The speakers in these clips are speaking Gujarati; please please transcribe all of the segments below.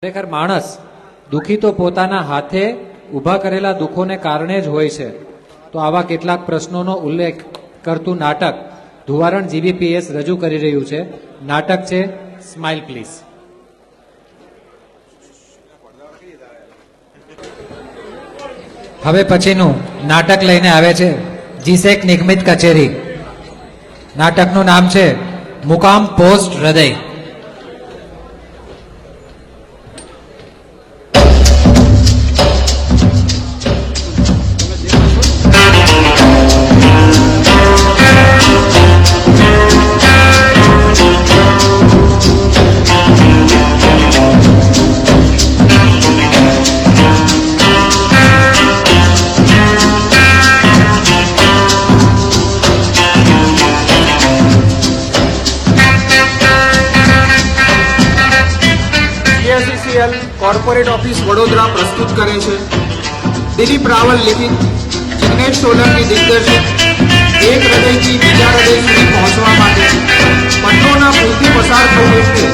ખરેખર માણસ દુઃખી તો પોતાના હાથે ઊભા કરેલા દુઃખોને કારણે જ હોય છે. તો આવા કેટલાક પ્રશ્નોનો ઉલ્લેખ કરતું નાટક ધુવારણ જીબીપીએસ રજૂ કરી રહ્યું છે. નાટક છે સ્માઇલ પ્લીઝ. હવે પછીનું નાટક લઈને આવે છે જીસેક નિગમિત કચેરી. નાટકનું નામ છે મુકામ પોસ્ટ હૃદય. કોર્પોરેટ ઓફિસ વડોદરા પ્રસ્તુત કરે છે દિલીપ રાવલ લિખિત જિગ્નેશ સોલંકી દિગ્દર્શિત એક હૃદયથી બીજા હૃદય સુધી પહોંચવા માટે પન્નોના પુલથી પસાર થવું એટલે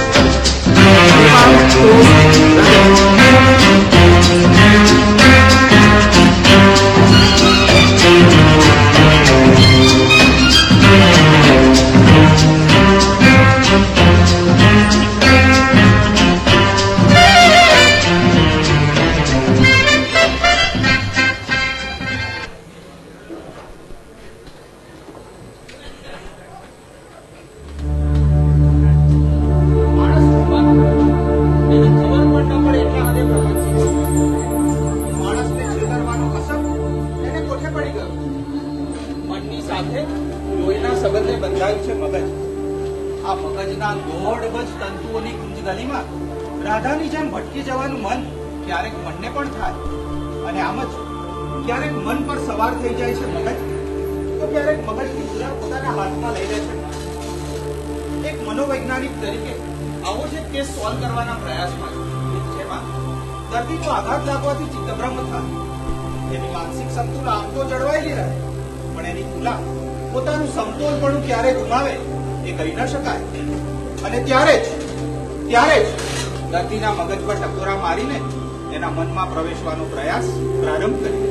રાધાની જેમ ભટકી જવાનું મન ક્યારેક મનને પણ થાય અને આમ જ ક્યારેક મન પર સવાર થઈ જાય છે મગજ, તો ક્યારેક મગજની સુરા પોતાના હાથમાં લઈ લે છે. એક મનોવૈજ્ઞાનિક તરીકે આવો જ કેસ સોલ્વ કરવાના પ્રયાસમાં જેમાં દર્દીનો આઘાત લાગવાથી ચિત્તભ્રમ થાય, એની માનસિક સંતુલન આમ તો જળવાયેલી રહે પણ એની તુલા પોતાનું સમતોલપણું ક્યારે ગુમાવે એ કહી ન શકાય. અને ત્યારે જ દર્દીના મગજ પર ટકોરા મારીને એના મનમાં પ્રવેશવાનો પ્રયાસ પ્રારંભ કરી.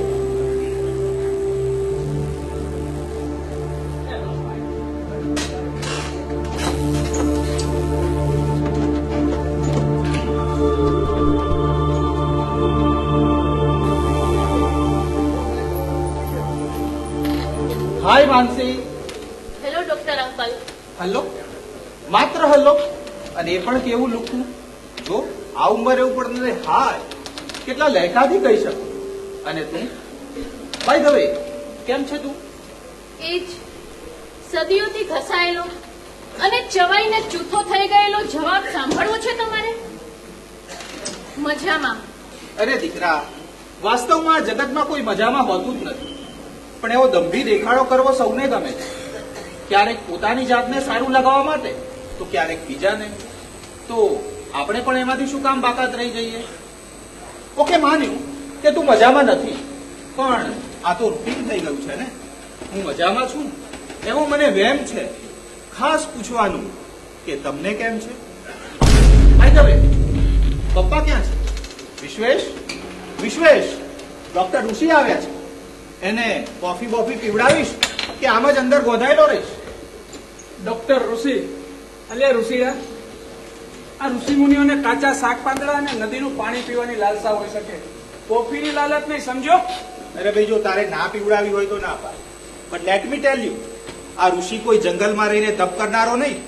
Hi Mansi. Hello doctor uncle. Hello? માત્ર હલો? અને એ પણ કેવું લુકું? જો આ ઉંમરે ઉપર હાય કેટલા લહેકાથી કહી શકું. અને તું બાય ધ વે કેમ છે તું? એ જ સદીઓથી ઘસાયેલો અને ચવાઈને ચૂથો થઈ ગયેલો જવાબ સાંભળવો છે તમારે? મજામાં. અરે દીકરા, વાસ્તવમાં જગતમાં કોઈ મજામાં હોતું જ નથી, પણ એવો દંભી દેખાડો કરવો સૌને ગમે છે. ક્યારેક પોતાની જાતને સારું લગાવવા માટે તો ક્યારેક બીજાને. તો આપણે પણ એમાંથી શું કામ બાકાત રહી જઈએ? ઓકે, માન્યું કે તું મજામાં નથી, પણ આ તો રૂટીન થઈ ગયું છે ને. હું મજામાં છું એવો મને વહેમ છે ખાસ પૂછવાનું કે તમને કેમ છે. આઈ હવે પપ્પા ક્યાં છે? વિશ્વેશ ડોક્ટર ઋષિ આવ્યા છે. એને કોફી બોફી પીવડાવીશ કે આમ જ અંદર ગોધાયેલો રહીશ? ડોક્ટર ઋષિ અલ્યા ઋષિડા, આ ઋષિ મુનિઓને કાચા શાક પાંદડા અને નદીનું પાણી પીવાની લાલસા હોઈ શકે, કોફીની લાલચ નહીં, સમજો? અરે ભાઈ, જો તારે ના પીવડાવી હોય તો ના પાડ, but let me tell you, આ ઋષિ કોઈ જંગલમાં રહીને તપ કરનારો નહીં,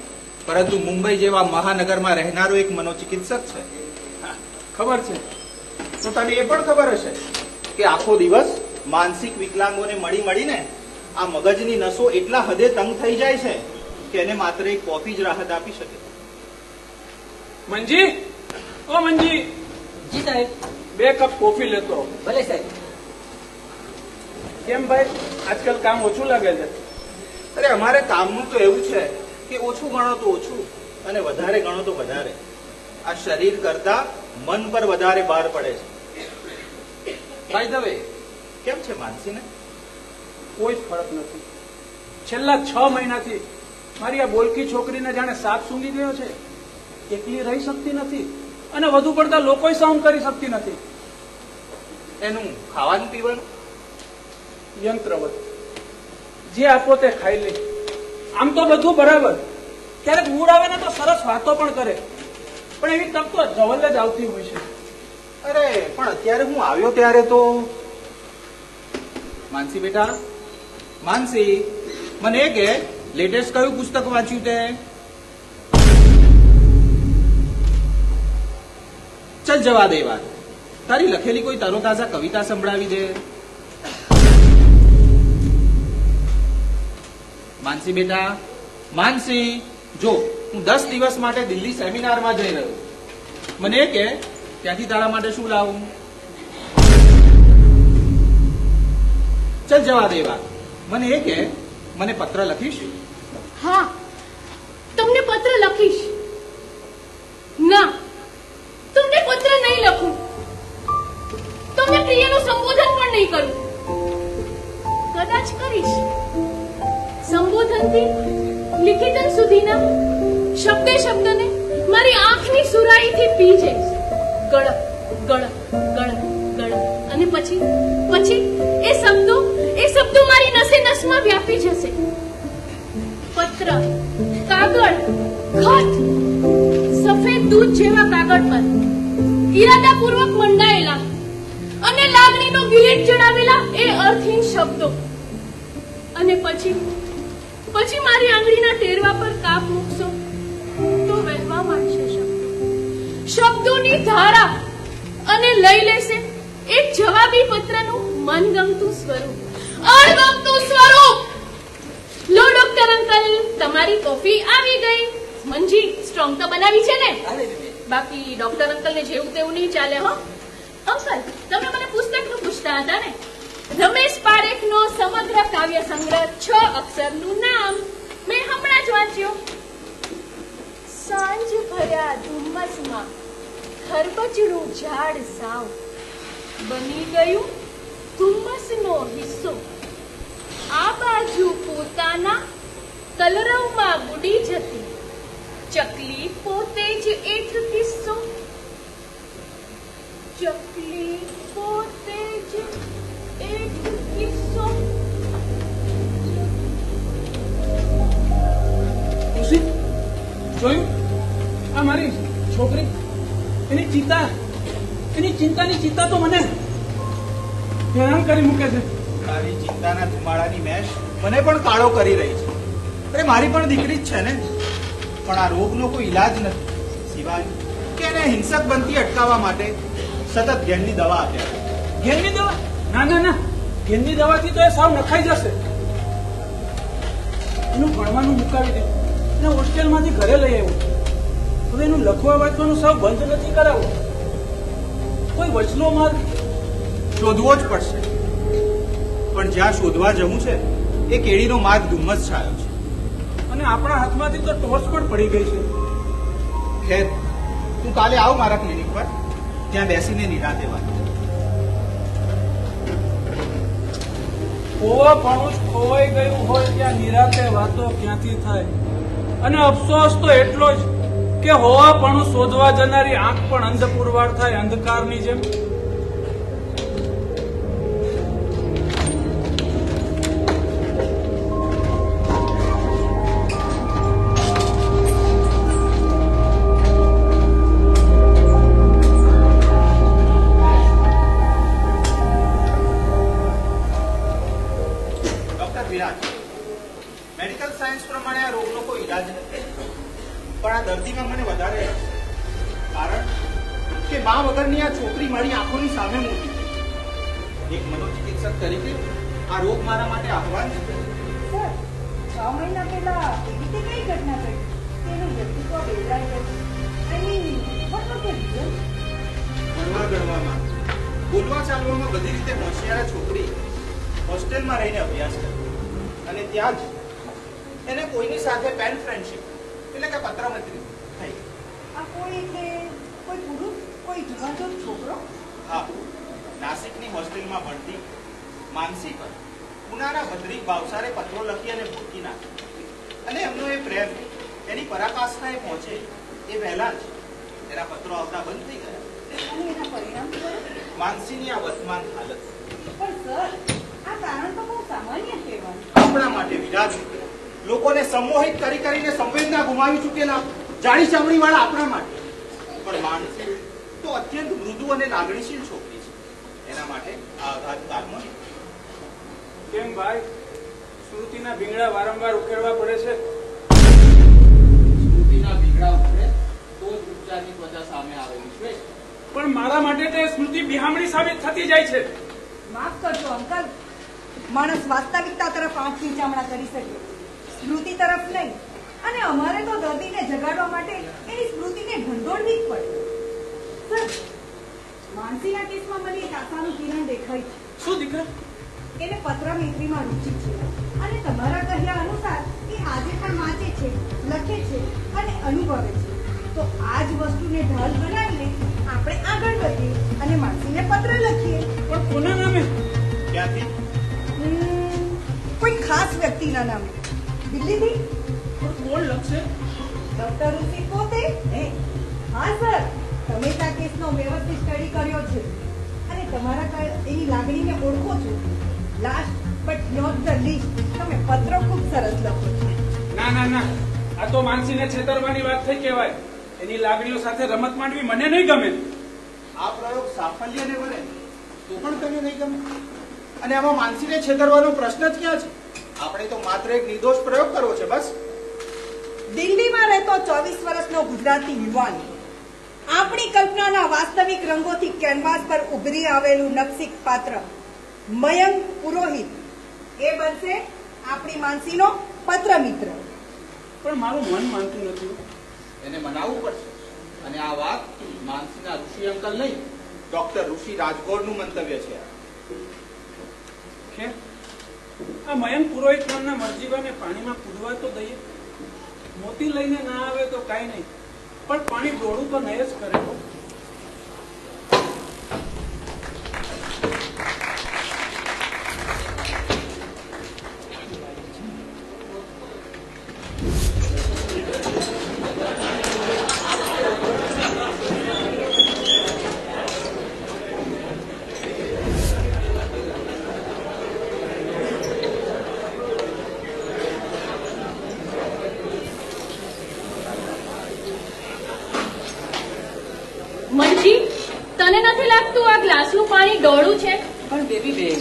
પરંતુ મુંબઈ જેવા મહાનગરમાં રહેનારો એક મનોચિકિત્સક છે. ખબર છે. તો તને એ પણ ખબર હશે કે આખો દિવસ માનસિક વિકલાંગોને મળીને આ મગજની નસો એટલા હદે તંગ થઈ જાય છે કે એને માત્ર એક કોફી જ રાહત આપી શકે. મંજી, ઓ મંજી. જી સાહેબ. 2 કપ કોફી લેતો. ભલે સાહેબ. કેમ ભાઈ, આજકાલ કામ ઓછું લાગે છે? અરે અમારે કામનું તો એવું છે કે ઓછું ગણો તો ઓછું અને વધારે ગણો તો વધારે. આ શરીર કરતા મન પર વધારે ભાર પડે છે. બાય ધ વે, કેમ છે માનસીને? કોઈ જ ફરક નથી. છેલ્લા 6 મહિનાથી મારી આ બોલકી છોકરીને જાણે સાપ સૂંઘી ગયો છે. એકલી રહી શકતી નથી. અને વધુ પડતા લોકોય સહન કરી શકતી નથી. એનું ખાવાનું પીવાનું યંત્રવત જે આપો તે ખાઈ લે. આમ તો બધું બરાબર, ક્યારેક મૂડ આવે ને તો સરસ વાતો પણ કરે, પણ એવી તક તો જવલ્લે જ આવતી હોય છે. અરે પણ અત્યારે હું આવ્યો ત્યારે તો માનસી બેટા, માનસી, મને એ કે લેટેસ્ટ કયું પુસ્તક વાંચ્યું તે? ચલ જવા દે વાત. તારી લખેલી કોઈ તરોતાજા કવિતા સંભળાવી દે. માનસી બેટા, માનસી, જો હું 10 દિવસ માટે દિલ્હી સેમિનારમાં જઈ રહ્યો. મને એ કે ત્યાંથી તારા માટે શું લાવું? ચલ જવા દે વાત. મને એ કે મને પત્ર લખીશ? હા, તમને પત્ર લખીશ. ના, તમને પત્ર નહીં લખું. તમને પ્રિયનું સંબોધન પણ નહીં કરું. કદાચ કરીશ. સંબોધનથી લિખિતન સુધીના શબ્દે શબ્દને મારી આંખની સુરાઈથી પી જઈશ. ગળપ ગળપ ગળપ ગળપ, અને પછી એ શબ્દો મારી નસે નસમાં વ્યાપી જશે. પત્ર, કાગળ, ખત, સફેદ દૂધ જેવા કાગળ પર ઈરાદાપૂર્વક મંડાયેલા અને લાગણીનો ગિલેટ ચડાવેલા એ અર્થહીન શબ્દો, અને પછી મારી આંગળીના ટેરવા પર કાપ મૂકશો તો વહેવા માંડશે શબ્દોની ધારા, અને લઈ લેશે એક જવાબી પત્રનું મનગમતું સ્વરૂપ, અણગમતું સ્વરૂપ. લો ડોક્ટર અંકલ, તમારી કોફી આવી ગઈ. મંજી, સ્ટ્રોંગ તો બનાવી છે ને? બાકી ડોક્ટર અંકલ ને જેવું તેવું નહીં ચાલે હો. અંકલ, તમે મને પુસ્તકનું પૂછતા હતા ને? રમેશ પારેખનો સમગ્ર કાવ્ય સંગ્રહ 6 અક્ષરનું નામ મેં હમણાં જ વાંચ્યો. સાંજ ભર્યા ધુમ્મસમાં ખરબચડું ઝાડ સાવ બની ગયું ધુમ્મસનો હિસ્સો. આ બાજુ પોતાના કલરવમાં બુડી જતી ચકલી પોતે જ એક કિસ્સો. ચકલી પોતે જ એક કિસ્સો. ઋષિ, જોયું? આ મારી છોકરી, એની ચિંતાની ચિંતા તો મને હેરાન કરી મૂકે છે. તારી ચિંતાના ધુમાડાની મેશ મને પણ કાળો કરી રહી છે. અરે મારી પણ દીકરી જ છે ને, પણ આ રોગનો કોઈ ઈલાજ નથી સિવાય કે એને હિંસક બનતી અટકાવવા માટે સતત ઘેરની દવા આપ્યા. ઘેરની દવા? ના ના ના, ઘેરની દવાથી તો એ સાવ નખાઈ જશે. એનું ભણવાનું મુકાવી દે, એને હોસ્ટેલમાંથી ઘરે લઈ આવ્યો. હવે એનું લખવા વાંચવાનું સાવ બંધ નથી કરાવવું. કોઈ વચલો માર્ગ શોધવો જ પડશે, પણ જ્યાં શોધવા જવું છે એ કેડીનો માર્ગ ધુમ્મસ છાયો છે. અને આપણા હાથમાંથી તો ટોર્ચ પણ પડી ગઈ છે. ખેર, તું કાલે આવ મારા ક્લિનિક પર, ત્યાં બેસીને નિરાંતે વાત. ખોવાપણું જ ખોવાઈ ગયું હોય ત્યાં નિરાતે વાતો ક્યાંથી થાય. અને અફસોસ તો એટલો જ કે હોવાપણું શોધવા જનારી આંખ પણ અંધ પુરવાર થાય અંધકારની જેમ. મેડિકલ સાયન્સ પ્રમાણે આ રોગનો કોઈ ઈલાજ નથી, પણ આ દર્દીમાં મને વધારે રસ છે. કારણ કે મા વગરની આ છોકરી મારી આંખોની સામે મોટી થઈ. એક મનોચિકિત્સક તરીકે આ રોગ મારા માટે આહ્વાન છે. સર, 6 મહિના પહેલા એવી રીતે કઈ ઘટના ઘટી તેનું વ્યક્તિત્વ બદલાઈ ગયું? ભણવા ગણવામાં, બોલવા ચાલવામાં બધી રીતે હોશિયાર છોકરી હોસ્ટેલમાં રહીને અભ્યાસ કરે, અને ત્યાં જ એને કોઈની સાથે પેન ફ્રેન્ડશિપ એટલે કે પત્રમૈત્રી થઈ. આ કોઈ એટલે કોઈ પુરુષ, કોઈ જુવાન છોકરો? હા, નાસિકની હોસ્ટેલમાં ભણતી માનસી પર પુનાના ભદ્રિક ભાવસારે પત્રો લખી અને ભૂકી નાખી, અને એમનો એ પ્રેમ એની પરાકાષ્ઠાએ પહોંચે એ પહેલા જ એના પત્રો આવતા બંધ થઈ ગયા. અને એના પરિણામ શું? માનસીની આ વર્તમાન હાલત પણ સર, આ કારણ તો બહુ સામાન્ય કહેવાય. આપણા માટે વિરાજ, લોકોને સંમોહિત કરી કરીને સંવેદના ગુમાવી ચૂકેલા જાણી ચામડી વાળા આપણા માટે. પણ માનસી તો અત્યંત મૃદુ અને લાગણીશીલ છોકરી છે. એના માટે આ આઘાત કારનો નહીં. કેમ ભાઈ, સ્મૃતિના ભીંગડા વારંવાર ઉકેલવા પડે છે? સ્મૃતિના ભીંગડા ઉતરે તો જ ઉપચારની ત્વચા સામે આવે વિશ્વેશ. પણ મારા માટે તે સ્મૃતિ બિહામણી સાબિત થતી જાય છે. માફ કરજો અંકલ, માણસ વાસ્તવિકતા તરફ આંખ નીચામણા કરી શકે, સ્મૃતિ તરફ નહીં. અને અમારે તો દર્દીને જગાડવા માટે એની સ્મૃતિને ઢંઢોળવી જ પડે. સર, માનસીના કેસમાં મને એક આશાનું કિરણ દેખાય છે. શું દીકરા? એને પત્ર મૈત્રીમાં રુચિ છે અને તમારા કહ્યા અનુસાર એ આજે પણ વાંચે છે, લખે છે અને અનુભવે છે. તો આ જ વસ્તુને ઢાલ બનાવીને આપણે આગળ વધીએ અને માનસીને પત્ર લખીએ. પણ કોના નામે? ક્યાંથી? કોઈ ખાસ વ્યક્તિના નામે. દિલ્હીથી? પણ કોણ લખશે? ડોક્ટર ઋષિ પોતે? હા સર, તમે આ કેસનો વ્યવસ્થિત સ્ટડી કર્યો છે અને તમારા એની લાગણીને ઓળખો છો. Last but not the least, તમે પત્રો ખૂબ સરસ લખો છો. ના ના ના, આ તો માનસીને છેતરવાની વાત થઈ કહેવાય. એની લાગણીઓ સાથે રમત માંડવી મને નહીં ગમે. આ પ્રયોગ સાફલ્યને મળે તો પણ તને નહીં ગમે. અને આમાં માનસીને છેતરવાનો પ્રશ્ન જ ક્યાં છે? આપણે તો માત્ર એક નિર્દોષ પ્રયોગ કરવો છે બસ. દિલ્હીમાં રહેતો 24 વર્ષનો ગુજરાતી યુવાન આપણી કલ્પનાના વાસ્તવિક રંગોથી કેનવાસ પર ઉભરી આવેલું નકશી પાત્ર મયંક પુરોહિત એ બનશે આપણી માનસીનો પત્ર મિત્ર. પણ મારું મન માનતું નથી. એને મનાવવું પડશે. અને આ વાત માનસીના ઋષિ અંકલ નહીં, ડોક્ટર ઋષિ રાજગોરનું મંતવ્ય છે. કે આ મયંક પુરોહિત નામના મરજીવાને પાણીમાં કૂદવા તો દઈએ. મોતી લઈને ના આવે તો કાંઈ નહીં, પણ પાણી ડોળું તો નહીં જ કરે. મનજી, તને નથી લાગતું આ ગ્લાસનું પાણી ડોળું છે? પણ બેબી બેન,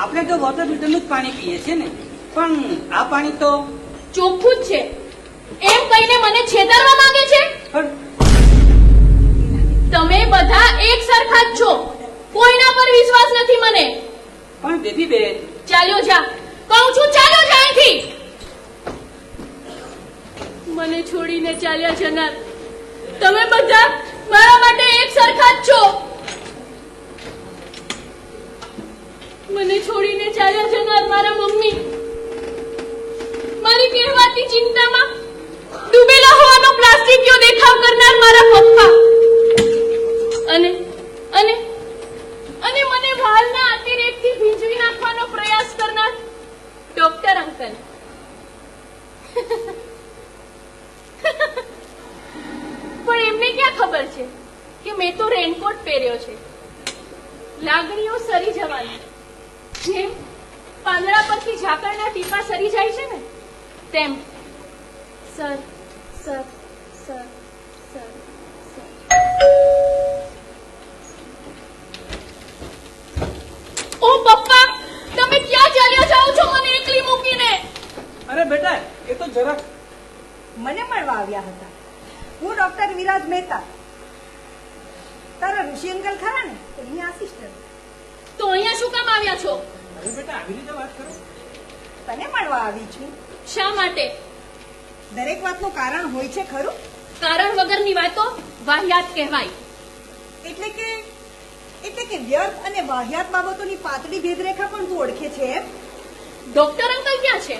આપણે તો વોટર ફિલ્ટરનું જ પાણી પીએ છીએ ને, પણ આ પાણી તો ચોખ્ખું જ છે એમ કહીને મને છેતરવા માંગે છે? તમે બધા એક સરખા જ છો, કોઈના પર વિશ્વાસ નથી મને. પણ બેબી બેન, ચાલ્યો જા, કહું છું ચાલ્યો જા અહીંથી. મને છોડીને ચાલ્યા જનાર તમે બધા મારા માટે એક સરખા જ છો. મને છોડીને ચાલ્યા જનાર મારા મમ્મી, મારી કહેવાતી ચિંતામાં ડૂબેલા હોવાનો પ્લાસ્ટિકનો દેખાવ કરનાર મારા પપ્પા અને અને અને મને વાલના અતિરેકથી ભીંજવી નાખવાનો પ્રયાસ કરનાર ડોક્ટર અંકલ. પણ એમને ક્યાં ખબર છે કે મેં તો રેનકોટ પહેર્યો છે. લાગણીઓ સરી જવાની, જેમ પાંદડા પરથી ઝાકળના ટીપા સરી જાય છે ને તેમ. Sir sir sir sir sir. ઓ પપ્પા, તમે ક્યાં ચાલ્યા જાઓ છો મને એકલી મૂકીને? અરે બેટા, એ તો જરાક મને મળવા આવ્યા હતા. હું ડોક્ટર વિરાજ મહેતા, તારા ઋષિ અંકલ ખરા ને, એની આસિસ્ટન્ટ. તો અહીંયા શું કામ આવ્યા છો? અરે બેટા, આવી રીતે વાત કરો. તને મળવા આવી છું. શા માટે? દરેક વાતનું કારણ હોય છે ખરું? કારણ વગરની વાતો વાહિયાત કહેવાય. એટલે કે વ્યર્થ અને વાહિયાત બાબતોની પાતળી ભેદરેખા પણ તું ઓળખે છે એમ? ડોક્ટર અંકલ ક્યાં છે?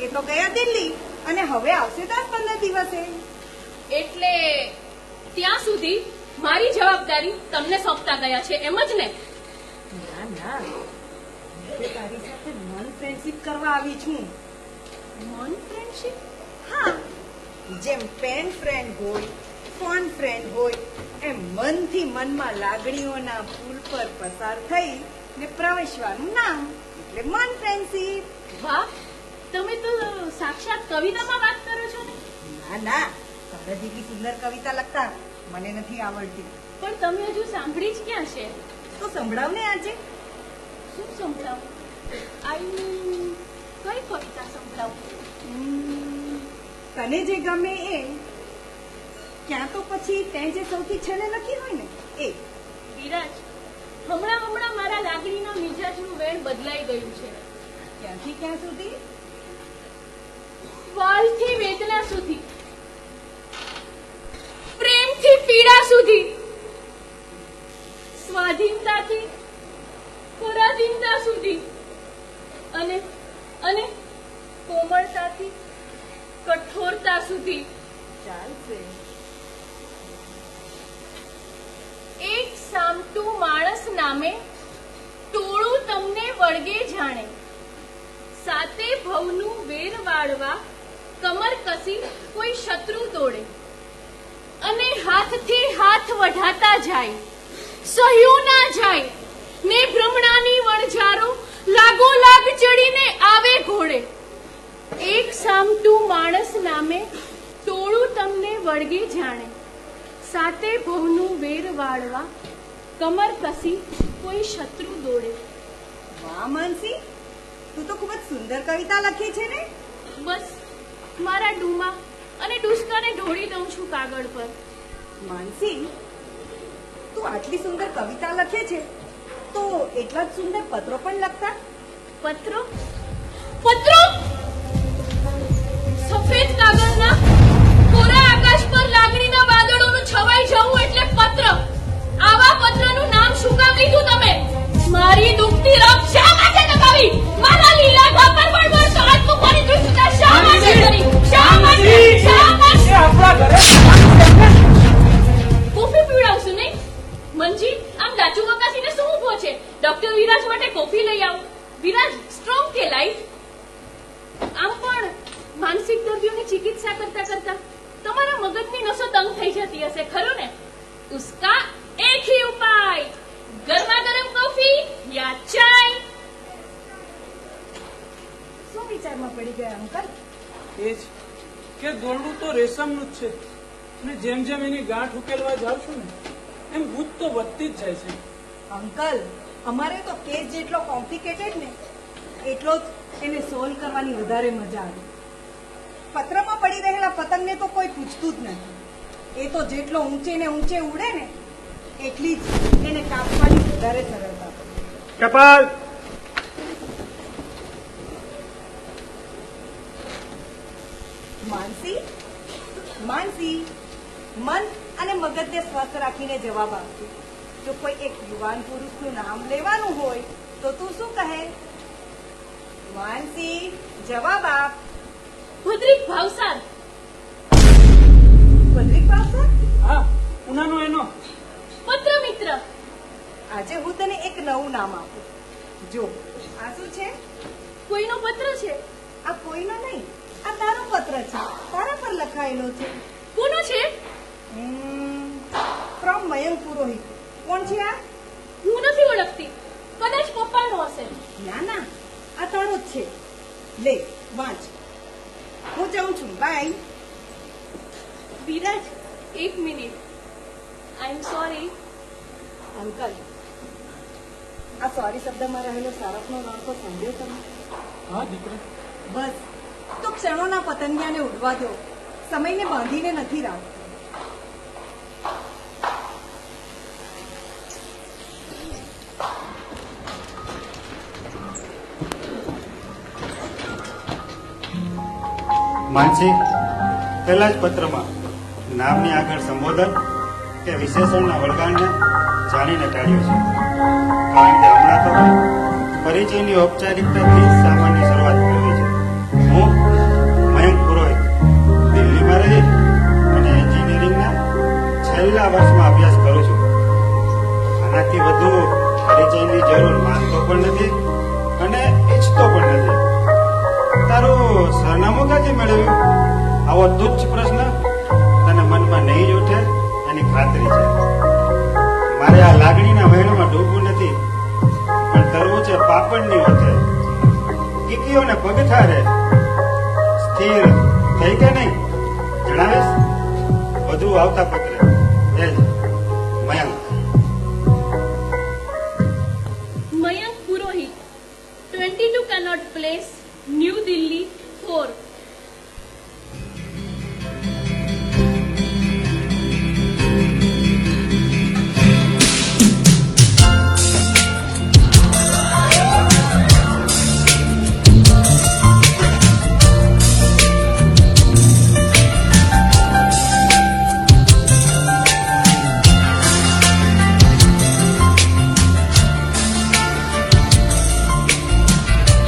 એ તો ગયા દિલ્હી અને હવે આવશે 10-15 દિવસે. એટલે ત્યાં સુધી મારી જવાબદારી તમને સોંપતા ગયા છે એમ જ ને? ના ના, હું તારી સાથે મન ફ્રેન્ડશિપ કરવા આવી છું. મન ફ્રેન્ડશિપ? હા, જેમ પેન ફ્રેન્ડ હોય, કોણ ફ્રેન્ડ હોય એમ મનથી મનમાં લાગણીઓના પુલ પર પસાર થઈ ને પ્રવેશવાનું નામ એટલે મન ફ્રેન્ડશીપ. વાહ, તમે તો સાક્ષાત કવિતામાં વાત કરો છો ને. ના ના, તારા જેટલી સુંદર કવિતા લખતા મને નથી આવડતી. પણ તમે હજુ સાંભળી જ ક્યાં છે? તો સંભળાવ ને આજે. શું સંભળાવું? આઈ કઈ કવિતા સંભળાવું? તને જે ગમે એ, ક્યાં તો પછી તે જે સૌથી છેલ્લે લખી હોય ને એ. વિરાજ, હમણાં મારા લાગણીના મિજાજનું વેણ બદલાઈ ગયું છે. ક્યાંથી ક્યાં સુધી? વાલથી વેદના સુધી, પ્રેમથી પીડા સુધી, સ્વાધીનતાથી પરાધીનતા સુધી, અને અને કોમળતાથી કઠોરતા સુધી. ચાલશે. એક સામટું માણસ નામે ટોળું તમને વળગે જાણે, સાતે ભવનું વેર વાળવા કમર કસી કોઈ શત્રુ દોડે, અને હાથથી હાથ વઢાતા જાય, સહ્યું ના જાય ને ભ્રમણાની વણઝારો લાગોલાગ ચડીને આવે ઘોડે. એક સામટું માણસ નામે ટોળું તમને વળગે જાણે, સાતે ભવનું વેર વાળવા કમર કસી કોઈ શત્રુ દોડે. વાહ માનસી, તું તો ખૂબ જ સુંદર કવિતા લખી છે ને. બસ મારા ડૂમા અને ડુસકાને ઢોળી દઉં છું કાગળ પર. માનસી, તું આટલી સુંદર કવિતા લખે છે તો એટલા જ સુંદર પત્રો પણ લખતા. પત્રો પત્રો સફેદ કાગળના કોરા આકાશ પર લાગણીના વાદળોનું છવાઈ જવું એટલે પત્ર. આવા પત્રનું નામ શું કામ લીધું તમે? મારી દુખતી રગ શા માટે દબાવી? મારા લીલા ઘા પર બળબડ તો હાથ મૂકવાની દુષ્ટતા શા માટે કરી? શા માટે? શા માટે? એ આપણા ઘરે કોફી પીવડાવશું નહીં? મંજી, આમ દાચુ મકાસીને શું ઊભો છે? ડોક્ટર વિરાજ માટે કોફી લઈ આવો. વિરાજ સ્ટ્રોંગ કે લાઈટ? આમ પણ માનસિક દર્દીઓની ચિકિત્સા કરતા કરતા તમારા મગજની નસો તંગ થઈ જતી હશે, ખરું ને? ઉસકા એક ही उपाय, गरमा गरम कॉफी या चाय. શું વિચારમાં પડી ગયા અંકલ? એ જ કે દોરડું તો રેશમનું જ છે, અને જેમ જેમ એની ગાંઠ ઉકેલવા જાવ છું ને એમ ભૂત તો વધતી જ જાય છે. અંકલ, અમારે તો કેસ જેટલો કોમ્પ્લિકેટેડ ને એટલો જ એને સોલ્વ કરવાની વધારે મજા આવે. પત્રમાં પડી રહેલા પતંગને તો કોઈ પૂછતું જ નથી. એ તો જેટલો ઊંચે ને ઊંચે ઉડે ને એટલી જ એને કાપવાની વધારે સરળતા પડે. કપાલ, માનસી, માનસી, મન અને મગજને સ્વસ્થ રાખીને જવાબ આપજો. જો કોઈ એક યુવાન પુરુષનું નામ લેવાનું હોય તો તું શું કહે? માનસી, જવાબ આપ. ભદ્રિક ભાવસાર. ભદ્રિક ભાવસાર? હા, ઉનાનો એનો. પત્ર મિત્ર. આજે હું તને એક નવું નામ આપું. જો, આ શું છે? કોઈનો પત્ર છે? આ કોઈનો નહીં, આ તારો પત્ર છે. તારા પર લખાયેલો છે. કોનો છે? ફ્રોમ મયંક પુરોહિત. કોણ છે આ? હું નથી ઓળખતી. કદાચ પપ્પાનો હશે. ના ના, આ તારો જ છે. લે, વાંચ. હું જાઉં છું. બાય. વિરાજ, એક minute. I am sorry. Uncle, આ સોરી શબ્દમાં રહેલો સારસનો નામ તો સાંભળ્યો તમે? હા દીકરા, બસ તો ક્ષણોના પતંગિયાને ઉડવા દો. સમયને બાંધીને નથી રાખતો. માનસી, પહેલા જ પત્રમાં નામની આગળ સંબોધન કે વિશેષણના વળગાણને જાણીને ટાળ્યો છે. કારણ કે હમણાં તો પરિચયની ઔપચારિકતાથી જ સામાન્ય શરૂઆત કરવી છે. હું મયંક પુરોહિત દિલ્હીમાં રહી અને એન્જિનિયરિંગના છેલ્લા વર્ષમાં અભ્યાસ કરું છું. આનાથી વધુ પરિચયની જરૂર માનતો પણ નથી અને ઈચ્છતો પણ નથી. તારું સરનામું ક્યાંથી મેળવ્યું? આવો તુચ્છ પ્રશ્ન તને મનમાં નહીં જ ઉઠે? એની ખાતરી છે. મારે આ લાગણીના વહેણમાં ડૂબવું નથી, પણ તરવું છે પાપણની ઓથે. કીકીઓને પગથારે સ્થિર થઈ કે નહીં જણાવીશ. બધું આવતા પત્રે એ જ મયંક. મયંક પુરોહિત, 22 Connaught Place, New Delhi, 4.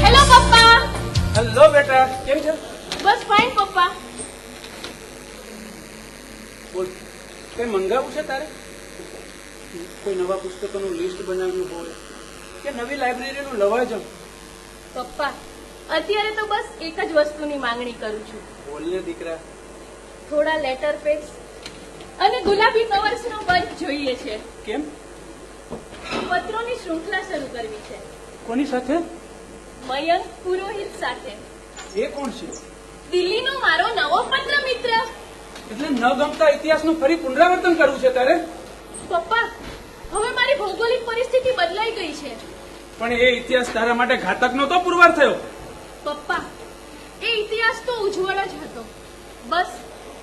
Hello પપ્પા. હેલો બેટા, કેમ છે? બસ ફાઇન પપ્પા. બોલ, કઈ મંગાવવું છે તારે? કોઈ નવા પુસ્તકોનું લિસ્ટ બનાવ્યું હોય કે નવી લાઇબ્રેરીનું લવાજમ? પપ્પા અત્યારે તો બસ એક જ વસ્તુની માંગણી કરું છું. બોલને દીકરા. થોડા લેટર પેડ્સ અને ગુલાબી કવર્સનો બંચ જોઈએ છે. કેમ? પત્રોની શૃંખલા શરૂ કરવી છે. કોની સાથે? મયંક પુરોહિત સાથે. એ કોણ છે? દિલ્હીનો મારો નવો પત્ર મિત્ર. એટલે ન ગમતા ઇતિહાસનું ફરી પુનરાવર્તન કરવું છે તારે? પપ્પા હવે મારી ભૌગોલિક પરિસ્થિતિ બદલાઈ ગઈ છે. પણ એ ઇતિહાસ તારા માટે ઘાતક નહોતો પુરવાર થયો? પપ્પા એ ઇતિહાસ તો ઉજ્જવળ જ હતો, બસ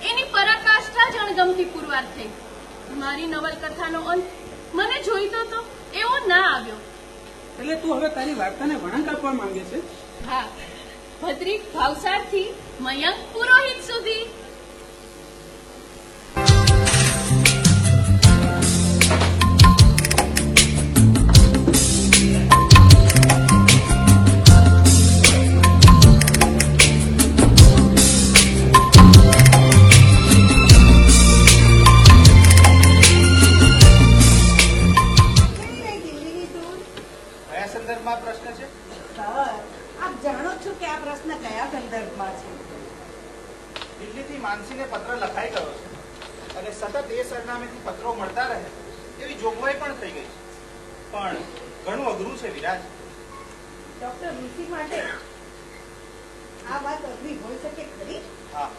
એની પરાકાષ્ઠા જ અણગમતી પુરવાર થઈ. મારી નવલકથાનો અંત મને જોઈતો તો એવો ના આવ્યો. એટલે તું હવે તારી વાર્તાને વળાંક આપવા માંગે છે? હા, ભદ્રિક ભાવસારથી મયંક પુરોહિત સુધી. કેવી રહી દિલ્હીની ટૂર? કયા સંદર્ભમાં પ્રશ્ન છે? સર, આપ જાણો છો કે આ પ્રશ્ન કયા સંદર્ભમાં છે? દિલ્હીથી માનસીને પત્ર લખાઈ ગયો છે અને સતત એ સરનામેથી પત્રો મળતા રહે એવી જોગવાઈ પણ થઈ ગઈ છે. પણ ઘણું અઘરું છે વિરાજ. ડોક્ટર ઋષિ માટે આ વાત અઘરી હોઈ શકે ખરી? હા,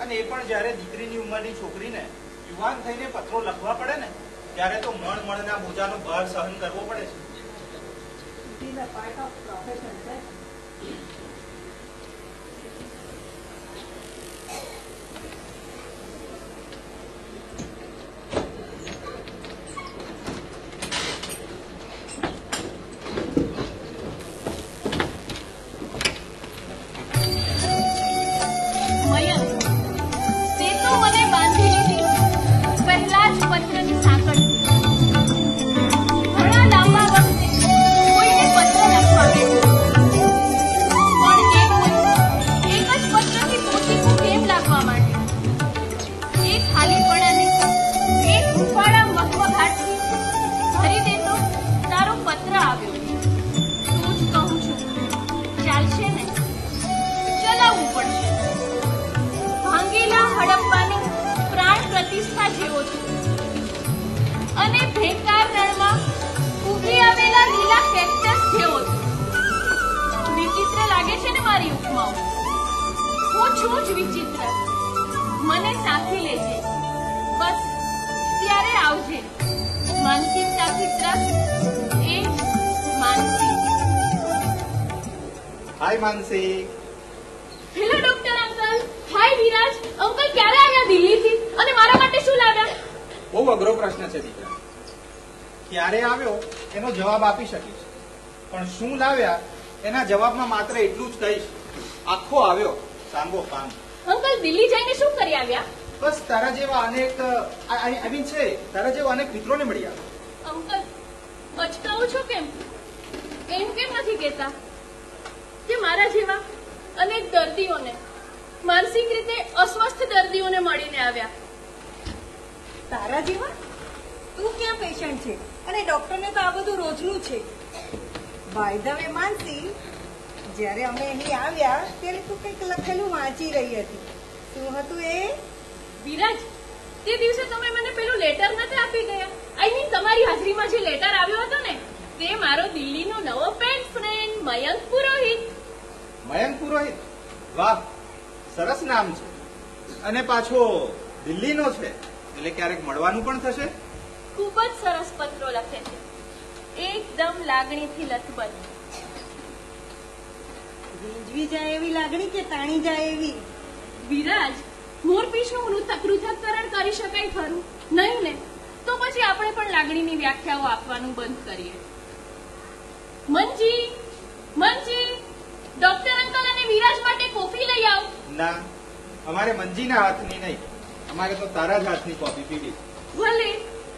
અને એ પણ જ્યારે દીકરીની ઉંમરની છોકરીને યુવાન થઈને પત્રો લખવા પડે ને ત્યારે તો મણના બોજાનો ભાર સહન કરવો પડે છે. It is a part of profession, sir. Mayank તે તો મને બાંધી લીધી પહેલા જ પત્રની સાંકળથી. ઘણા લાંબા વખતે કોઈને પત્ર લખવા બેઠું, પણ એક જ પત્રથી પોતીકું કેમ લાગવા માંડ્યું? એ ખાલીપણાને એક હુંફાળા મખમખાટથી ભરી દેતો તારો પત્ર આવ્યો. તું જ કહું છું, ચાલશે ને? ચલાવવું પડશે. ભાંગેલા હડપ્પાની પ્રાણ પ્રતિષ્ઠા જેવો છું અને ભેકાર રણમાં ઉભરી આવેલા લીલા કેક્ટસ જેવો છું. વિચિત્ર લાગે છે ને મારી ઉપમાઓ? હું છું જ વિચિત્ર. મને સાથી લેજે, બસ ત્યારે આવજે. માનસિકતાથી ત્રસ્ત એ માનસિક. Hi Mansi. Hello doctor uncle. Hi Viraj. Uncle ક્યારે આવ્યા દિલ્હીથી અને મારા માટે શું લાવ્યા? બહુ અઘરો પ્રશ્ન છે દીકરા. ક્યારે આવ્યો એનો જવાબ આપી શકીશ, પણ શું લાવ્યા એના જવાબમાં માત્ર એટલું જ કહીશ, આખો આવ્યો સાંગો પાન. અંકલ દિલ્હી જઈને શું કરી આવ્યા? બસ તારા જેવા અનેક આઈ મીન છે તારા જેવા અનેક મિત્રોને મળી આવ્યા. અંકલ અચકાવો છો કેમ? એમ કેમ નથી કહેતા કે મારા જેવા અનેક દર્દીઓને, માનસિક રીતે અસ્વસ્થ દર્દીઓને મળીને આવ્યા? તારા જેવા? તું ક્યાં પેશન્ટ છે? અને ડોક્ટરને તો આ બધું રોજનું છે. બાય ધ વે માનસી, જ્યારે અમે અહીં આવ્યા ત્યારે તું કંઈક લખેલું વાંચી રહી હતી. શું હતું એ? વિરાજ તે દિવસે તમે મને પેલું લેટર નથી આપી ગયા? આઈ મીન તમારી હાજરીમાં જે લેટર આવ્યો હતો ને, તે મારો દિલ્હીનો નવો પેન્ટ ફ્રેન્ડ મયંક પુરોહિત. મયંક પુરોહિત, વાહ, સરસ નામ છે. અને પાછો દિલ્હીનો છે, એટલે ક્યારેક મળવાનું પણ થશે. ખૂબ જ સરસ પત્રો લખે છે, એકદમ લાગણીથી લથબથ. રીંઝવી જાય એવી લાગણી કે તાણી જાય એવી? વિરાજ, મોરપીંછનું પૃથ્થકરણ કરી શકાય ખરું? નહીં ને? તો પછી આપણે પણ લાગણીની વ્યાખ્યાઓ આપવાનું બંધ કરીએ. મનજી, મનજી, ડોક્ટર અંકલ અને વિરાજ માટે કોફી લઈ આવ. ના, અમારે મંજીના હાથની નહીં, અમારે તો તારા જ હાથની કોફી પીવી. ભલે,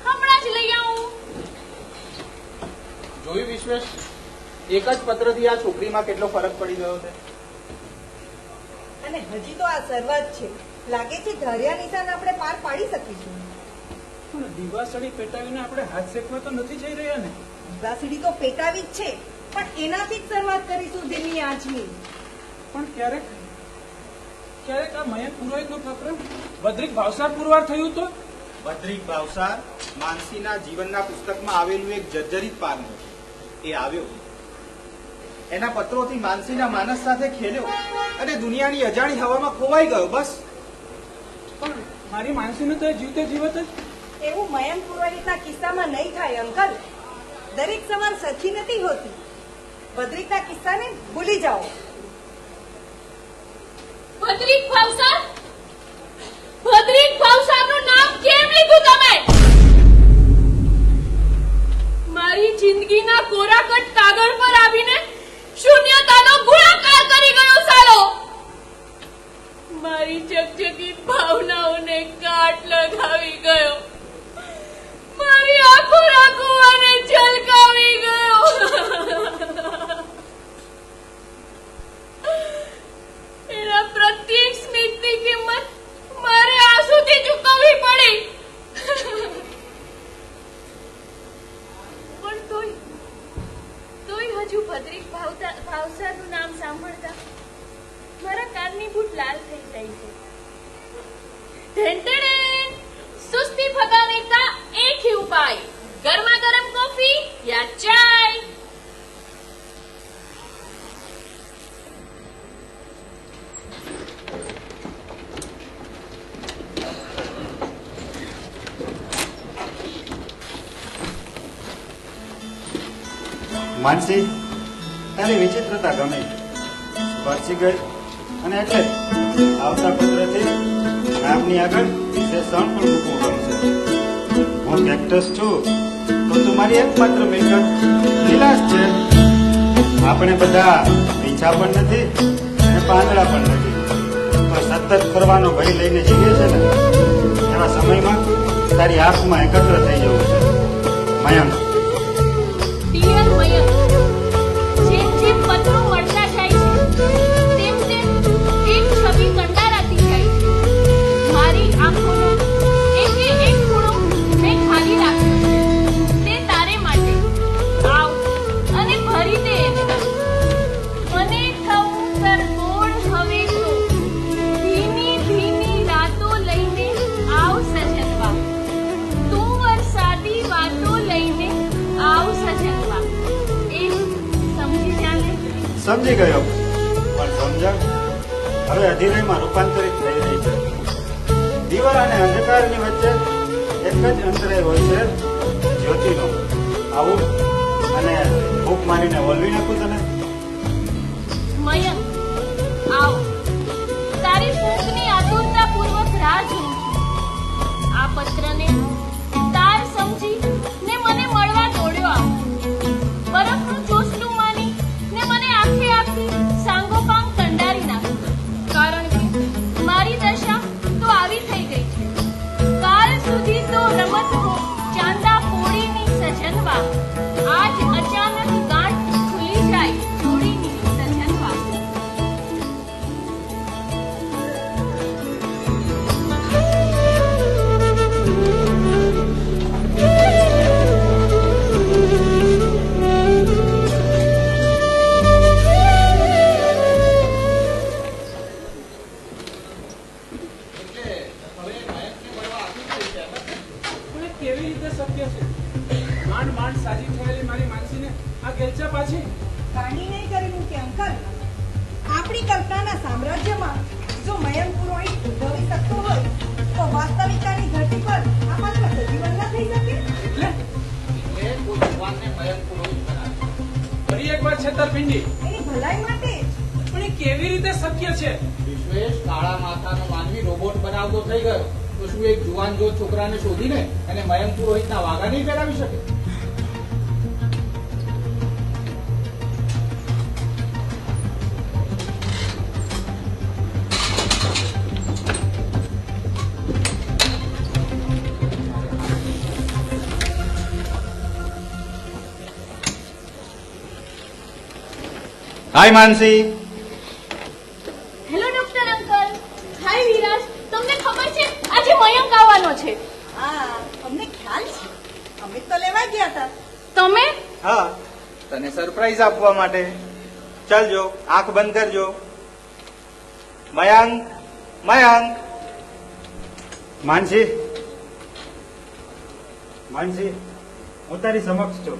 હમણાં જ લઈ આવું. જોયું વિશ્વેશ, એક જ પત્રથી આ છોકરીમાં કેટલો ફરક પડી ગયો છે. અને હજી તો આ શરૂઆત છે. લાગે છે ધાર્યા નિશાન આપણે પાર પાડી શકીશું. પણ દીવાસળી પેટાવીને આપણે હાથ શેકવા તો નથી જઈ રહ્યા ને? દીવાસળી તો પેટાવી જ છે, પણ એનાથી જ શરૂઆત કરીશું ધીમી આંચની. પણ ક્યારેક ક્યારેક આ મયંક પુરોહિતનું પત્ર બદ્રિક ભાવસાર પુરવાર થયું તો? બદ્રિક ભાવસાર માનસીના જીવનના પુસ્તકમાં આવેલું એક જર્જરિત પાનું છે. એ આવ્યો, એના પત્રોથી માનસીના માનસ સાથે ખેલ્યો અને દુનિયાની અજાણી હવામાં ખોવાઈ ગયો. બસ. પણ મારી માનસીને તો એ જીવતે જીવત જ. એવું મયંક પુરોહિતના કિસ્સામાં નહીં થાય અંકલ. દરેક સવાર સરખી નથી હોતી. બદ્રિકના કિસ્સાને ભૂલી જાઓ. ભદ્રિક ભાવસાર? ભદ્રિક ભાવસારનું નામ કેમ લીધું તમે? મારી જિંદગીના કોરાકટ કાગળ પર આવીને શૂન્યતાનો ગુણાકાર કરી ગયો સાલો. મારી ચકચકિત ભાવનાઓને કાટ લગાવી ગયો. મારી આંખો રાખવાને ઝલકાવી ગયો. એના પ્રત્યેક સ્મિતની કિંમત મારે આંસુથી ચૂકવવી પડી. પણ તોય હજુ ભદ્રિક ભાવસારનું નામ સાંભળતા મારા કાનની બૂટ લાલ થઈ જાય છે. ઢેંટેડેન! સુસ્તી भगाने का एक ही उपाय, गर्मा गर्म कॉफी या चाय. માનસી, તારી વિચિત્રતા ગમે, સ્પર્શી ગઈ. અને એટલે આવતા પત્રથી નામની આગળ વિશેષણ પણ મૂકવું ગમશે. હું કેક્ટસ છું તો તું મારી એકમાત્ર મિલકત લીલાશ છે. આપણે બધા પીછા પણ નથી અને પાંદડા પણ નથી, તો સતત કરવાનો ભય લઈને જીવીએ છે ને, એવા સમયમાં તારી આંખમાં એકત્ર થઈ જવું છે. મયંક, ડિયર મયંક, જેમ જેમ પત્રો મળતા જાય છે તેમ તેમ એક છબી કંડારાતી જાય છે. મારી આંખોનો એક ખૂણો મેં ખાલી રાખ્યો છે. તે તારે માટે. આવ અને ભરી દે એને. મને થવું સરગોળ હવે તો ધીમી ધીમી રાતો લઈને આવ સજનવા. તું વરસાદી વાતો લઈને આવ સજનવા. એ સમજી જાને? સમજી ગયો, પણ સમજણ હવે અધીરાઈમાં રૂપાંતરિત થઈ રહી છે. દીવા અને અંધકારની વચ્ચે એક જ અંતરે હોય છે, જ્યોતિનો. આવું અને ભૂખ મારીને ઓલવી નાખું તને. મયંક, આવ. તારી ભૂખની આતુરતાપૂર્વક રાહ જોઉં છું. આ પત્રને તાર સમજી ને મને મળવા દોડ્યો આવ. બરફનું ચોસલું માની ને મને આખે આખી સાંગોપાંગ કંડારી નાખ. કારણ કે મારી દશા તો આવી થઈ ગઈ છે. કાલ સુધી તો રમત હો ચાંદા પોળીની સજનવા. આજ અચાનક ગાંઠ ખુલી જાય જોડીની સજનવા. સાજી થયેલી મારી માનસીને આ ગેલચા પાછી કાંડી નહીં કરી મૂકી અંકલ. આપણી કલ્પનાના સામ્રાજ્યમાં જો મયંક પુરોહિત ઉદ્ભવી શકતો હોય તો વાસ્તવિકતાની ધરતી પર આ માત્ર સજીવન ન થઈ શકે. એટલે એટલે કોઈ જુવાનને મયંક પુરોહિત બનાવે. ફરી એકવાર છેતરપિંડી. એની ભલાઈ માટે જ. પણ એ કેવી રીતે શક્ય છે? વિશ્વેશ કાળા માથાનો માનવી રોબોટ બનાવતો થઈ ગયો તો શું એક જુવાન જો છોકરાને શોધીને એને મયંક પુરોહિતના વાઘા નહીં પહેરાવી શકે? Hi Mansi. Hello doctor uncle. Hi Viraj. તમને ખબર છે આજે મયંક આવવાનો છે? હા, અમને ખ્યાલ છે. અમે તો લેવા ગયા હતા. તમે? હા, તને સરપ્રાઈઝ આપવા માટે. ચાલજો, આંખ બંધ કરજો. મયંક, મયંક. માનસી, માનસી, હું તારી સમક્ષ છું.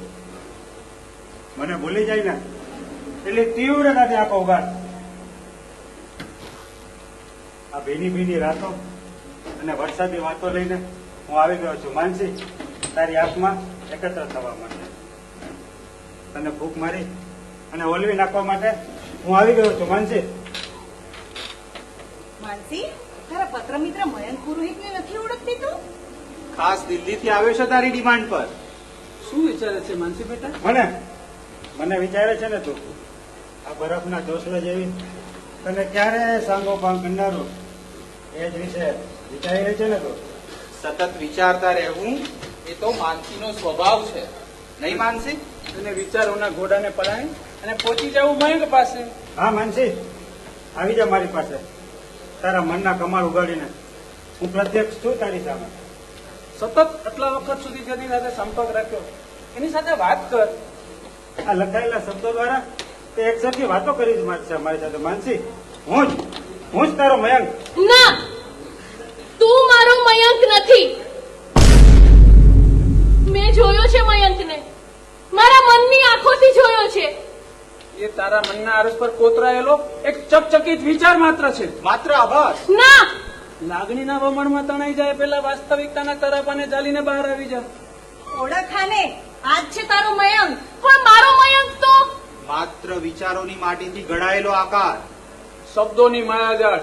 મને ભૂલી જાય ને એટલે તીવ્રતાથી આંખો ઉગાડ. આ ભીની ભીની રાતો અને વરસાદી વાતો લઈને હું આવી ગયો છું. માનસી, તારી આંખમાં એકત્ર થવા માટે, તને ભૂખ મારી અને ઓલવી નાખવા માટે હું આવી ગયો છું. માનસી, માનસી, તારા પત્ર મિત્ર મયંક પુરોહિતને નથી ઓળખતી તું? ખાસ દિલ્હીથી આવ્યો છે તારી ડિમાન્ડ પર. શું વિચારે છે માનસી બેટા? મને વિચારે છે ને તું આ બરફના ઢોસલા જેવી તને ક્યારે સાંગો પાંગ કરનારું એ જ વિશે વિચારી રહી છે ને તું. સતત વિચારતા રહેવું એ તો માનસીનો સ્વભાવ છે, નહીં માનસી? અને વિચારોના ઘોડાને પડાય અને પહોંચી જવું મયંક પાસે. હા માનસી, આવી જા મારી પાસે. તારા મનના કમાલ ઉગાડીને હું પ્રત્યક્ષ છું તારી સામે. સતત આટલા વખત સુધી જેની સાથે સંપર્ક રાખ્યો એની સાથે વાત કર. આ લખાયેલા શબ્દો દ્વારા તે એક સરખી વાતો કરી જ મારી સાથે. માનસી, હું જ તારો મયંક. ના, તું મારો મયંક નથી. મેં જોયો છે મયંકને. મારા મનની આંખોથી જોયો છે. એ તારા મનના આરસ પર કોતરાયેલો એક ચકચકિત વિચાર માત્ર છે. માત્ર આભાસ. ના, લાગણીના વમણમાં તણાઈ જાય પેલા વાસ્તવિકતાના તરાપાને ચાલીને બહાર આવી જા. ઓળખાને આજ છે તારો મયંક. પણ મારો મયંક તો માત્ર વિચારોની માટીથી ઘડાયેલો આકાર. શબ્દોની માયાજાળ,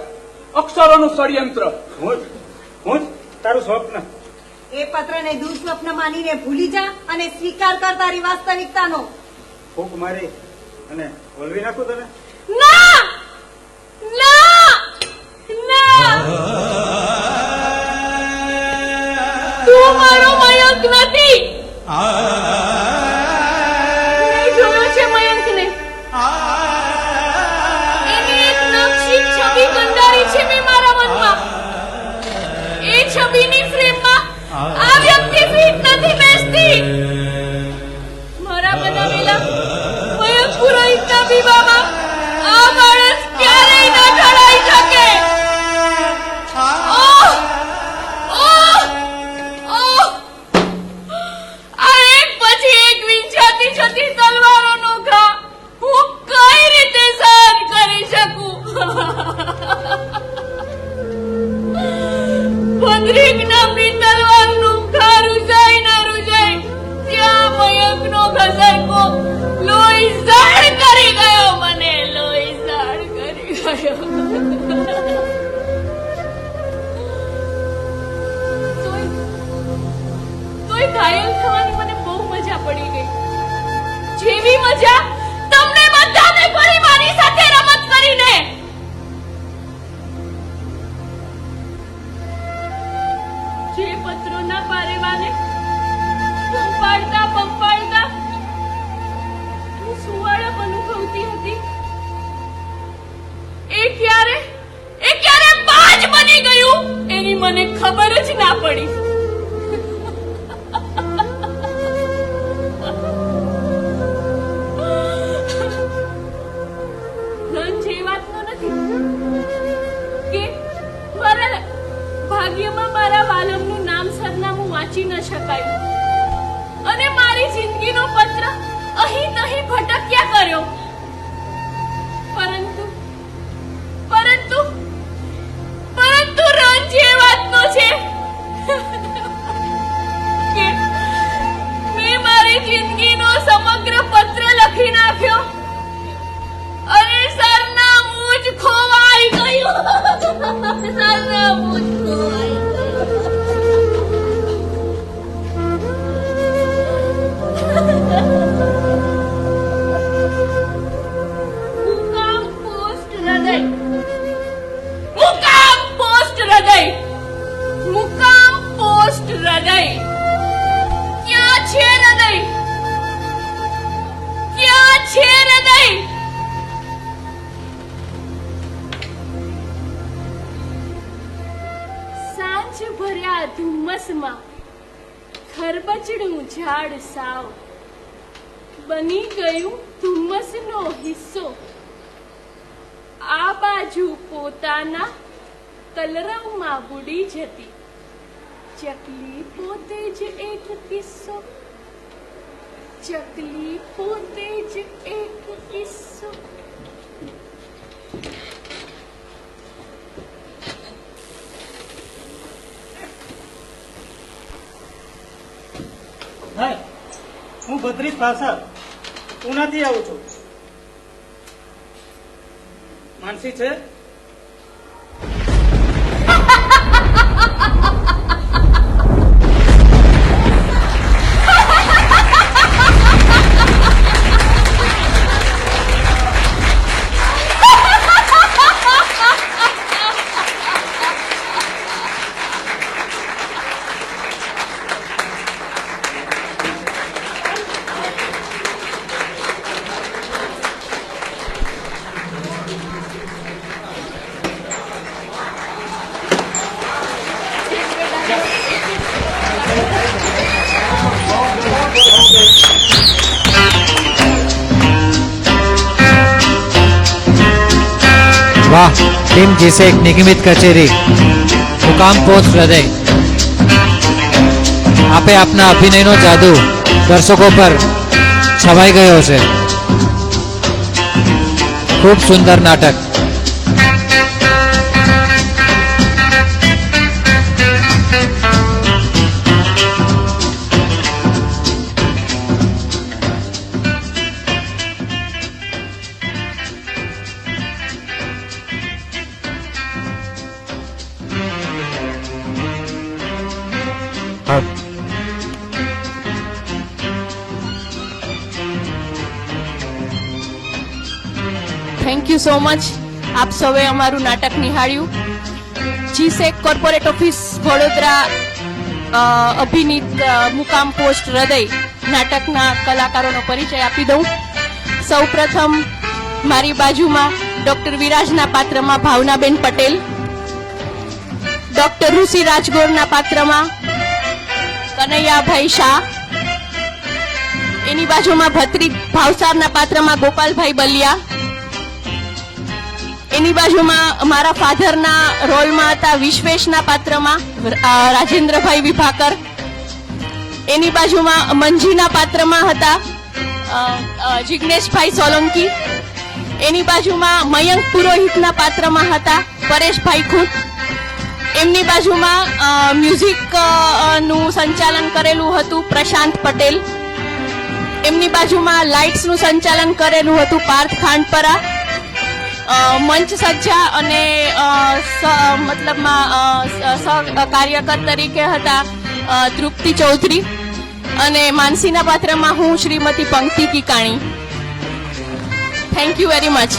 અક્ષરોનું ષડયંત્ર. હું જ તારું સ્વપ્ન. એ પત્રને દુઃસ્વપ્ન માનીને ભૂલી જા અને સ્વીકાર કર તારી વાસ્તવિકતાનો. ફૂંક મારી અને ઓલવી નાખું તને. ના, ના, ના. તું મારો મયંક નથી. મેં જોયો છે મયંકને. એની એક નકશી છબી કંડારી છે મેં મારા મનમાં. એ છબીની ફ્રેમમાં આ વ્યક્તિ ફિટ નથી બેસતી. મારા બનાવેલા મયંક પુરોહિતના વિવાહમાં આ માણસ ક્યારેય ન ઢળાઈ શકે. ઓહ! ઓહ! ઓહ! આ એક જિંદગીનો સમગ્ર પત્ર લખી નાખ્યો અને સરનામું જ ખોવાઈ ગયું. સરનામું જ ખોવાઈ મુકામ પોસ્ટ હૃદય. મુકામ પોસ્ટ હૃદય. મુકામ પોસ્ટ હૃદય. ક્યાં છે હૃદય? ક્યાં છે હૃદય? સાંજ ભર્યા ધુમ્મસમાં ખરબચડું ઝાડ સાવ બની ગયું ધુમ્મસનો હિસ્સો. આ બાજુ પોતાના કલરવમાં બુડી જતી ચકલી પોતે જ એક કિસ્સો. ચકલી પોતે જ એક કિસ્સો. હાય, હું ભદ્રીશ ભાષા ઉનાથી આવું છું. માનસી છે? વાહ, ટીમ જીસે એક નિગમિત કચેરી મુકામ પોસ્ટ હૃદય. આપે આપના અભિનયનો જાદુ દર્શકો પર છવાઈ ગયો છે. ખૂબ સુંદર નાટક. Thank you so much. આપ સૌએ અમારું નાટક નિહાળ્યું. જીસેક કોર્પોરેટ ઓફિસ વડોદરા અભિનીત મુકામ પોસ્ટ હૃદય નાટકના કલાકારોનો પરિચય આપી દઉં. સૌપ્રથમ મારી બાજુમાં ડોક્ટર વિરાજના પાત્રમાં ભાવનાબેન પટેલ, ડોક્ટર ઋષિ રાજગોરના પાત્રમાં કનૈયાભાઈ શાહ, એની બાજુમાં ભત્રીજ ભાવસારના પાત્રમાં ગોપાલભાઈ બલિયા, એની બાજુમાં મારા ફાધરના રોલમાં હતા વિશ્વેશના પાત્રમાં રાજેન્દ્રભાઈ વિભાકર, એની બાજુમાં મંજીના પાત્રમાં હતા જિગ્નેશભાઈ સોલંકી, એની બાજુમાં મયંક પુરોહિતના પાત્રમાં હતા પરેશભાઈ ખૂટ, એમની બાજુમાં મ્યુઝિક નું સંચાલન કરેલું હતું પ્રશાંત પટેલ, એમની બાજુમાં લાઇટ્સનું સંચાલન કરેલું હતું પાર્થ ખાંડપરા, મંચ સજ્જા અને કાર્યકર તરીકે હતા તૃપ્તિ ચૌધરી, અને માનસીના પાત્રમાં હું શ્રીમતી પંક્તિ Kikani. Thank you very much.